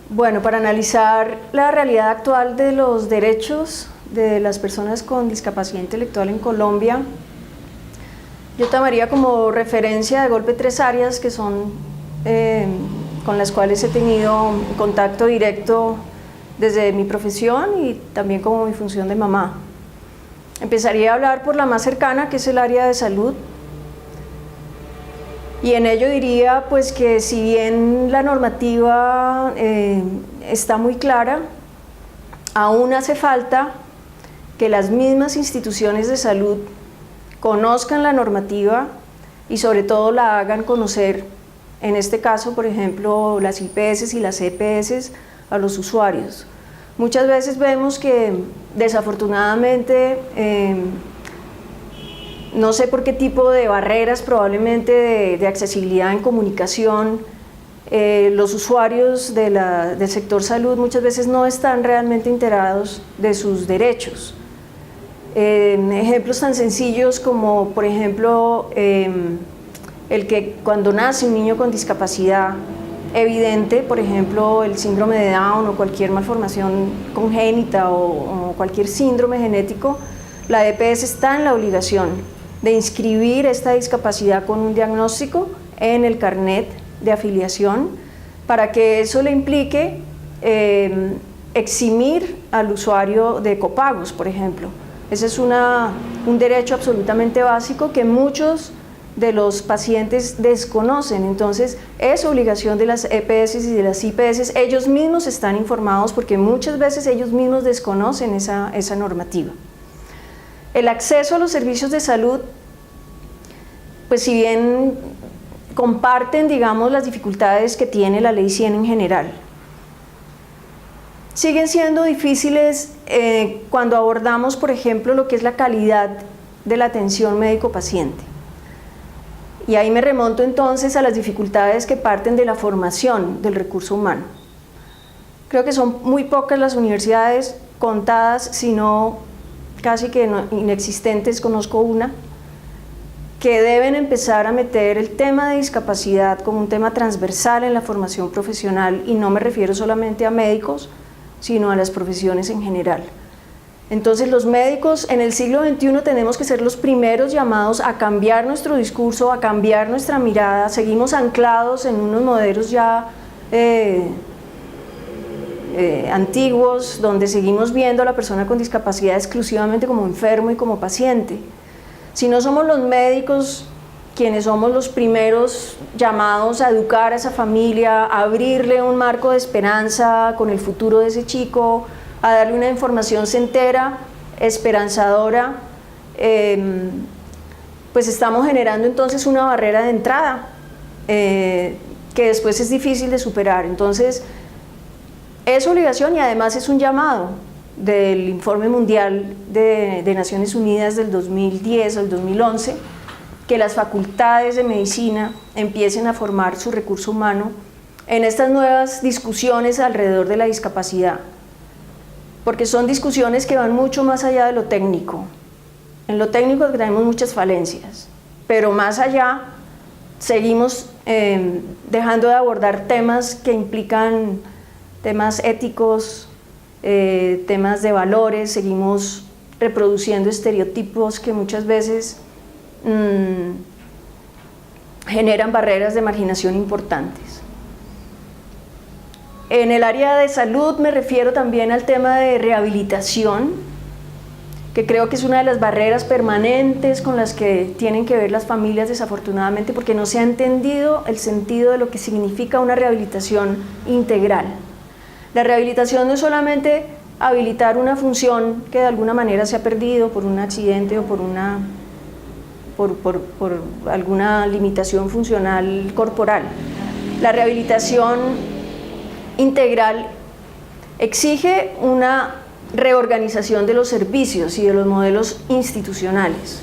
Bueno, para analizar la realidad actual de los derechos de las personas con discapacidad intelectual en Colombia, yo tomaría como referencia de golpe tres áreas que son con las cuales he tenido contacto directo desde mi profesión y también como mi función de mamá. Empezaría a hablar por la más cercana, que es el área de salud, y en ello diría pues que si bien la normativa está muy clara, aún hace falta que las mismas instituciones de salud conozcan la normativa y sobre todo la hagan conocer, en este caso por ejemplo las IPS y las EPS, a los usuarios. Muchas veces vemos que desafortunadamente no sé por qué tipo de barreras, probablemente de accesibilidad en comunicación, los usuarios del sector salud muchas veces no están realmente enterados de sus derechos. Ejemplos tan sencillos como, por ejemplo, el que cuando nace un niño con discapacidad evidente, por ejemplo, el síndrome de Down o cualquier malformación congénita o cualquier síndrome genético, la EPS está en la obligación de inscribir esta discapacidad con un diagnóstico en el carnet de afiliación para que eso le implique eximir al usuario de copagos, por ejemplo. Ese es un derecho absolutamente básico que muchos de los pacientes desconocen. Entonces es obligación de las EPS y de las IPS, ellos mismos están informados porque muchas veces ellos mismos desconocen esa normativa. El acceso a los servicios de salud, pues si bien comparten, digamos, las dificultades que tiene la Ley 100 en general, siguen siendo difíciles cuando abordamos, por ejemplo, lo que es la calidad de la atención médico-paciente. Y ahí me remonto entonces a las dificultades que parten de la formación del recurso humano. Creo que son muy pocas las universidades, contadas, si no casi que inexistentes, conozco una, que deben empezar a meter el tema de discapacidad como un tema transversal en la formación profesional, y no me refiero solamente a médicos, sino a las profesiones en general. Entonces los médicos en el siglo XXI tenemos que ser los primeros llamados a cambiar nuestro discurso, a cambiar nuestra mirada. Seguimos anclados en unos modelos ya antiguos, donde seguimos viendo a la persona con discapacidad exclusivamente como enfermo y como paciente. Si no somos los médicos quienes somos los primeros llamados a educar a esa familia, a abrirle un marco de esperanza con el futuro de ese chico, a darle una información certera, esperanzadora, pues estamos generando entonces una barrera de entrada que después es difícil de superar. Entonces es obligación y además es un llamado del Informe Mundial de Naciones Unidas del 2010 al 2011, que las facultades de medicina empiecen a formar su recurso humano en estas nuevas discusiones alrededor de la discapacidad, porque son discusiones que van mucho más allá de lo técnico. En lo técnico tenemos muchas falencias, pero más allá seguimos dejando de abordar temas que implican temas éticos, temas de valores, seguimos reproduciendo estereotipos que muchas veces generan barreras de marginación importantes. En el área de salud me refiero también al tema de rehabilitación, que creo que es una de las barreras permanentes con las que tienen que ver las familias, desafortunadamente, porque no se ha entendido el sentido de lo que significa una rehabilitación integral. La rehabilitación no es solamente habilitar una función que de alguna manera se ha perdido por un accidente o por alguna limitación funcional corporal. La rehabilitación integral exige una reorganización de los servicios y de los modelos institucionales.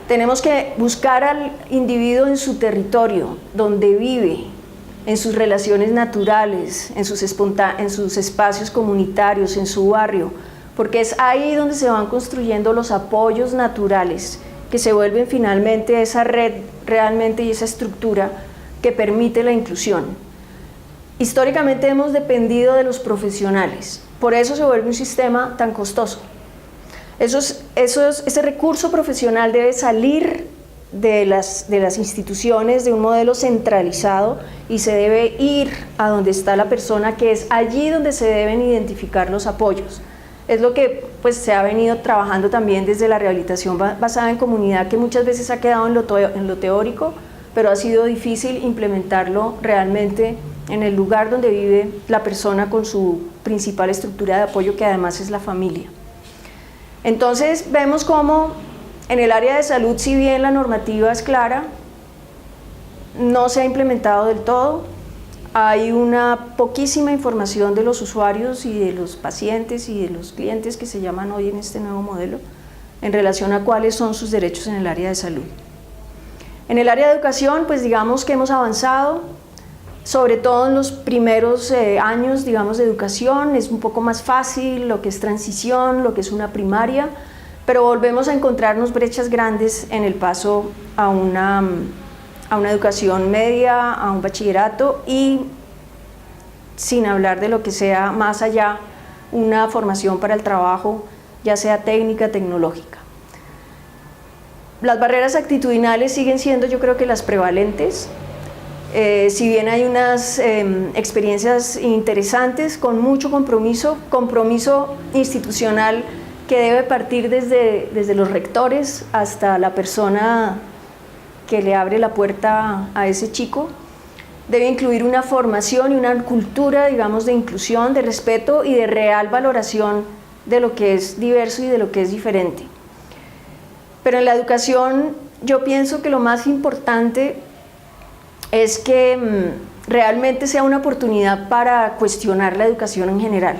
Tenemos que buscar al individuo en su territorio, donde vive, en sus relaciones naturales, en sus espacios comunitarios, en su barrio, porque es ahí donde se van construyendo los apoyos naturales que se vuelven finalmente esa red realmente y esa estructura que permite la inclusión. históricamente hemos dependido de los profesionales, por eso se vuelve un sistema tan costoso. Ese recurso profesional debe salir de las instituciones, de un modelo centralizado, y se debe ir a donde está la persona, que es allí donde se deben identificar los apoyos. Es lo que pues, se ha venido trabajando también desde la rehabilitación basada en comunidad, que muchas veces ha quedado en lo teórico, pero ha sido difícil implementarlo realmente en el lugar donde vive la persona con su principal estructura de apoyo, que además es la familia. Entonces vemos cómo en el área de salud, si bien la normativa es clara, no se ha implementado del todo. Hay una poquísima información de los usuarios y de los pacientes y de los clientes, que se llaman hoy en este nuevo modelo, en relación a cuáles son sus derechos en el área de salud. En el área de educación, pues digamos que hemos avanzado, sobre todo en los primeros años, digamos, de educación. Es un poco más fácil lo que es transición, lo que es una primaria, pero volvemos a encontrarnos brechas grandes en el paso a una educación media, a un bachillerato, y sin hablar de lo que sea más allá, una formación para el trabajo, ya sea técnica, tecnológica. Las barreras actitudinales siguen siendo, yo creo que, las prevalentes. Si bien hay unas experiencias interesantes, con mucho compromiso institucional, que debe partir desde los rectores hasta la persona que le abre la puerta a ese chico. Debe incluir una formación y una cultura, digamos, de inclusión, de respeto y de real valoración de lo que es diverso y de lo que es diferente. Pero en la educación yo pienso que lo más importante es que realmente sea una oportunidad para cuestionar la educación en general,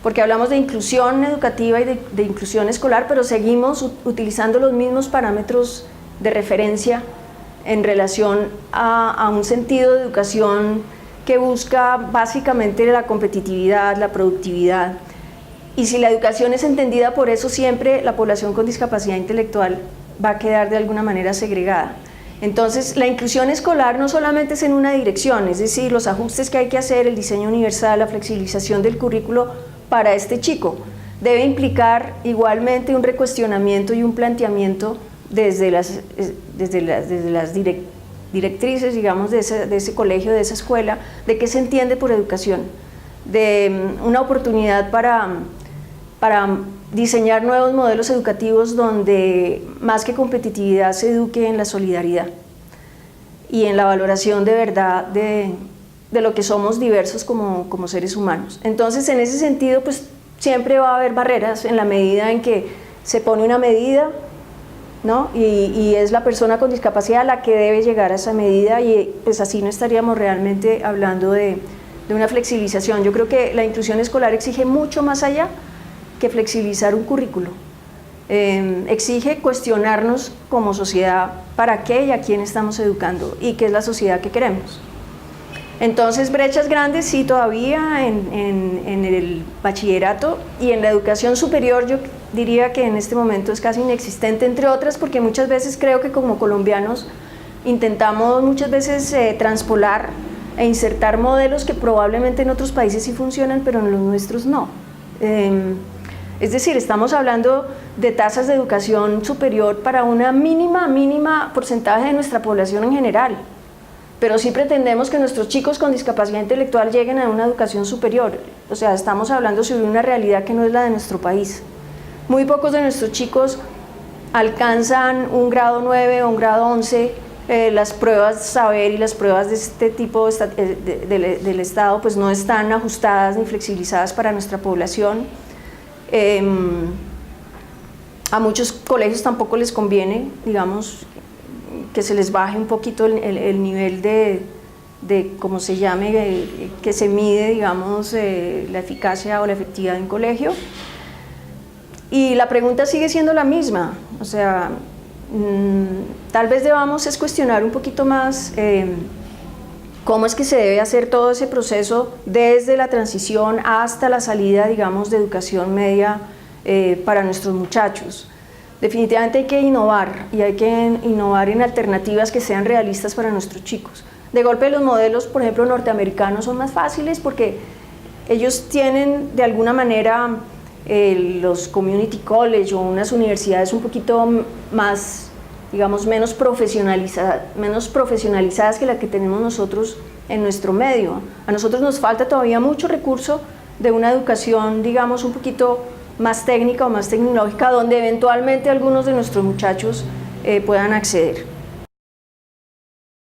porque hablamos de inclusión educativa y de inclusión escolar, pero seguimos utilizando los mismos parámetros de referencia en relación a un sentido de educación que busca básicamente la competitividad, la productividad. Y si la educación es entendida por eso, siempre la población con discapacidad intelectual va a quedar de alguna manera segregada. Entonces, la inclusión escolar no solamente es en una dirección, es decir, los ajustes que hay que hacer, el diseño universal, la flexibilización del currículo para este chico, debe implicar igualmente un recuestionamiento y un planteamiento desde las directrices, digamos, de ese colegio, de esa escuela, de qué se entiende por educación, de una oportunidad para diseñar nuevos modelos educativos donde más que competitividad se eduque en la solidaridad y en la valoración de verdad de lo que somos diversos como seres humanos. Entonces, en ese sentido, pues siempre va a haber barreras en la medida en que se pone una medida, ¿no? Y es la persona con discapacidad la que debe llegar a esa medida, y pues así no estaríamos realmente hablando de una flexibilización. Yo creo que la inclusión escolar exige mucho más allá que flexibilizar un currículo. Exige cuestionarnos como sociedad para qué y a quién estamos educando y qué es la sociedad que queremos. Entonces, brechas grandes sí todavía en el bachillerato, y en la educación superior yo diría que en este momento es casi inexistente, entre otras porque muchas veces creo que como colombianos intentamos muchas veces transpolar e insertar modelos que probablemente en otros países sí funcionan, pero en los nuestros no. Es decir, estamos hablando de tasas de educación superior para una mínima porcentaje de nuestra población en general, pero sí pretendemos que nuestros chicos con discapacidad intelectual lleguen a una educación superior. O sea, estamos hablando sobre una realidad que no es la de nuestro país. Muy pocos de nuestros chicos alcanzan un grado 9 o un grado 11. Las pruebas saber y las pruebas de este tipo del Estado pues no están ajustadas ni flexibilizadas para nuestra población. A muchos colegios tampoco les conviene, digamos, que se les baje un poquito el nivel de como se llame, que se mide, digamos, la eficacia o la efectividad de un colegio. Y la pregunta sigue siendo la misma, o sea, tal vez debamos cuestionar un poquito más cómo es que se debe hacer todo ese proceso desde la transición hasta la salida, digamos, de educación media para nuestros muchachos. Definitivamente hay que innovar, y hay que innovar en alternativas que sean realistas para nuestros chicos. De golpe los modelos, por ejemplo, norteamericanos son más fáciles porque ellos tienen de alguna manera los community college o unas universidades un poquito más, digamos, menos profesionalizadas que la que tenemos nosotros en nuestro medio. A nosotros nos falta todavía mucho recurso de una educación, digamos, un poquito más técnica o más tecnológica, donde eventualmente algunos de nuestros muchachos puedan acceder.